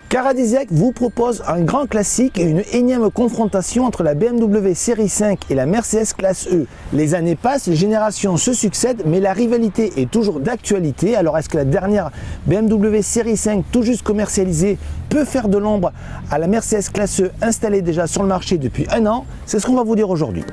Caradisiac vous propose un grand classique et une énième confrontation entre la BMW série 5 et la Mercedes classe E. Les années passent, les générations se succèdent, mais la rivalité est toujours d'actualité. Alors est-ce que la dernière BMW série 5 tout juste commercialisée peut faire de l'ombre à la Mercedes classe E installée déjà sur le marché depuis un an? C'est ce qu'on va vous dire aujourd'hui.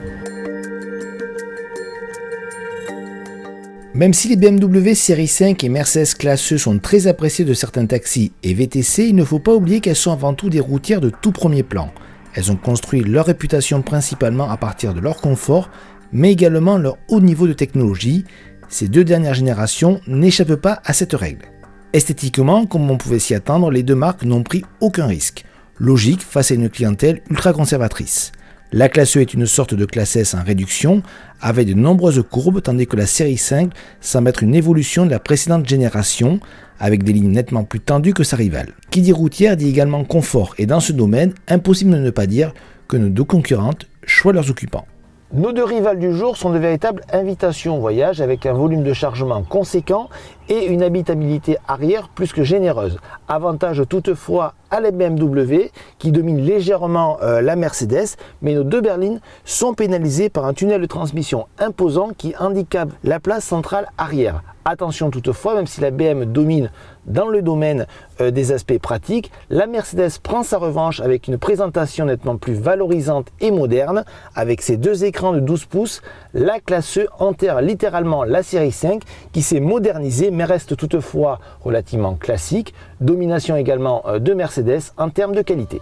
Même si les BMW série 5 et Mercedes classe E sont très appréciées de certains taxis et VTC, il ne faut pas oublier qu'elles sont avant tout des routières de tout premier plan. Elles ont construit leur réputation principalement à partir de leur confort, mais également leur haut niveau de technologie. Ces deux dernières générations n'échappent pas à cette règle. Esthétiquement, comme on pouvait s'y attendre, les deux marques n'ont pris aucun risque. Logique face à une clientèle ultra conservatrice. La classe E est une sorte de classe S en réduction, avec de nombreuses courbes, tandis que la série 5 semble être une évolution de la précédente génération, avec des lignes nettement plus tendues que sa rivale. Qui dit routière dit également confort, et dans ce domaine, impossible de ne pas dire que nos deux concurrentes choisissent leurs occupants. Nos deux rivales du jour sont de véritables invitations au voyage avec un volume de chargement conséquent et une habitabilité arrière plus que généreuse. Avantage toutefois à la BMW qui domine légèrement la Mercedes, mais nos deux berlines sont pénalisées par un tunnel de transmission imposant qui handicape la place centrale arrière. Attention toutefois, même si la BM domine dans le domaine des aspects pratiques, la Mercedes prend sa revanche avec une présentation nettement plus valorisante et moderne. Avec ses deux écrans de 12 pouces, la classe E enterre littéralement la série 5 qui s'est modernisée mais reste toutefois relativement classique. Domination également de Mercedes en termes de qualité.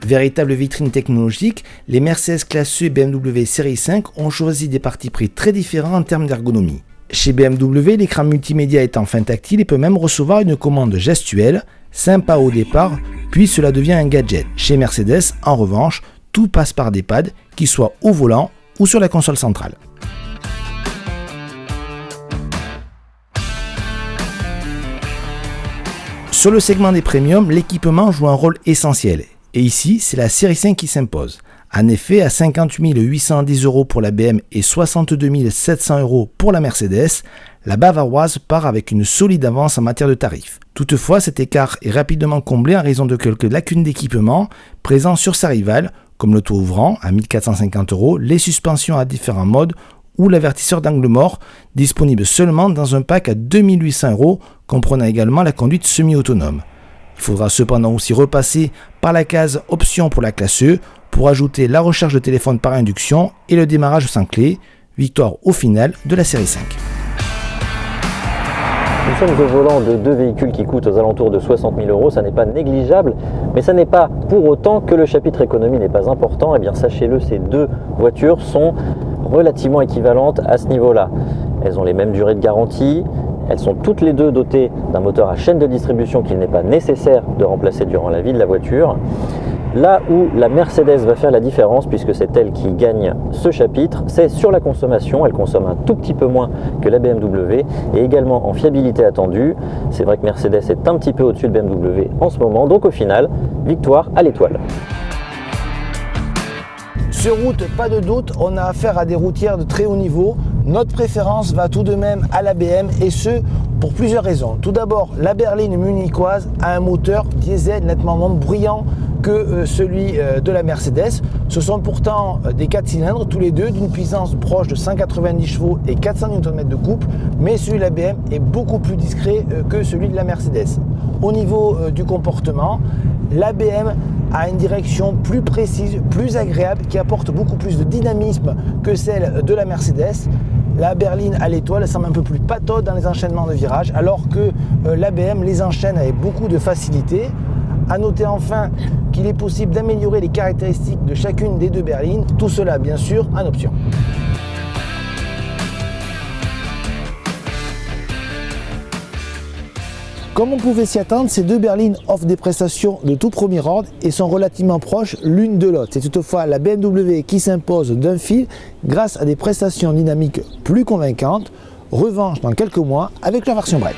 Véritable vitrine technologique, les Mercedes classe E et BMW série 5 ont choisi des partis pris très différents en termes d'ergonomie. Chez BMW, l'écran multimédia est enfin tactile et peut même recevoir une commande gestuelle, sympa au départ, puis cela devient un gadget. Chez Mercedes, en revanche, tout passe par des pads, qu'ils soient au volant ou sur la console centrale. Sur le segment des premiums, l'équipement joue un rôle essentiel. Et ici, c'est la série 5 qui s'impose. En effet, à 58 810 € pour la BM et 62 700 € pour la Mercedes, la bavaroise part avec une solide avance en matière de tarifs. Toutefois, cet écart est rapidement comblé en raison de quelques lacunes d'équipement présents sur sa rivale, comme le toit ouvrant à 1450 €, les suspensions à différents modes ou l'avertisseur d'angle mort, disponible seulement dans un pack à 2800 €, comprenant également la conduite semi-autonome. Il faudra cependant aussi repasser par la case option pour la classe E pour ajouter la recharge de téléphone par induction et le démarrage sans clé. Victoire au final de la série 5. Nous sommes au volant de deux véhicules qui coûtent aux alentours de 60 000 €, ça n'est pas négligeable, mais ça n'est pas pour autant que le chapitre économie n'est pas important. Eh bien sachez-le, ces deux voitures sont relativement équivalentes à ce niveau-là. Elles ont les mêmes durées de garantie. Elles sont toutes les deux dotées d'un moteur à chaîne de distribution qu'il n'est pas nécessaire de remplacer durant la vie de la voiture. Là où la Mercedes va faire la différence, puisque c'est elle qui gagne ce chapitre, c'est sur la consommation. Elle consomme un tout petit peu moins que la BMW et également en fiabilité attendue. C'est vrai que Mercedes est un petit peu au-dessus de BMW en ce moment, donc au final, victoire à l'étoile. Sur route, pas de doute, on a affaire à des routières de très haut niveau. Notre préférence va tout de même à la BM et ce pour plusieurs raisons. Tout d'abord, la berline munichoise a un moteur diesel nettement moins bruyant que celui de la Mercedes. Ce sont pourtant des 4 cylindres, tous les deux, d'une puissance proche de 190 chevaux et 400 Nm de couple, mais celui de la BM est beaucoup plus discret que celui de la Mercedes. Au niveau du comportement, la BM a une direction plus précise, plus agréable, qui apporte beaucoup plus de dynamisme que celle de la Mercedes. La berline à l'étoile semble un peu plus patote dans les enchaînements de virages, alors que la BM les enchaîne avec beaucoup de facilité. A noter enfin qu'il est possible d'améliorer les caractéristiques de chacune des deux berlines, tout cela bien sûr en option. Comme on pouvait s'y attendre, ces deux berlines offrent des prestations de tout premier ordre et sont relativement proches l'une de l'autre. C'est toutefois la BMW qui s'impose d'un fil grâce à des prestations dynamiques plus convaincantes. Revanche dans quelques mois avec leur version break.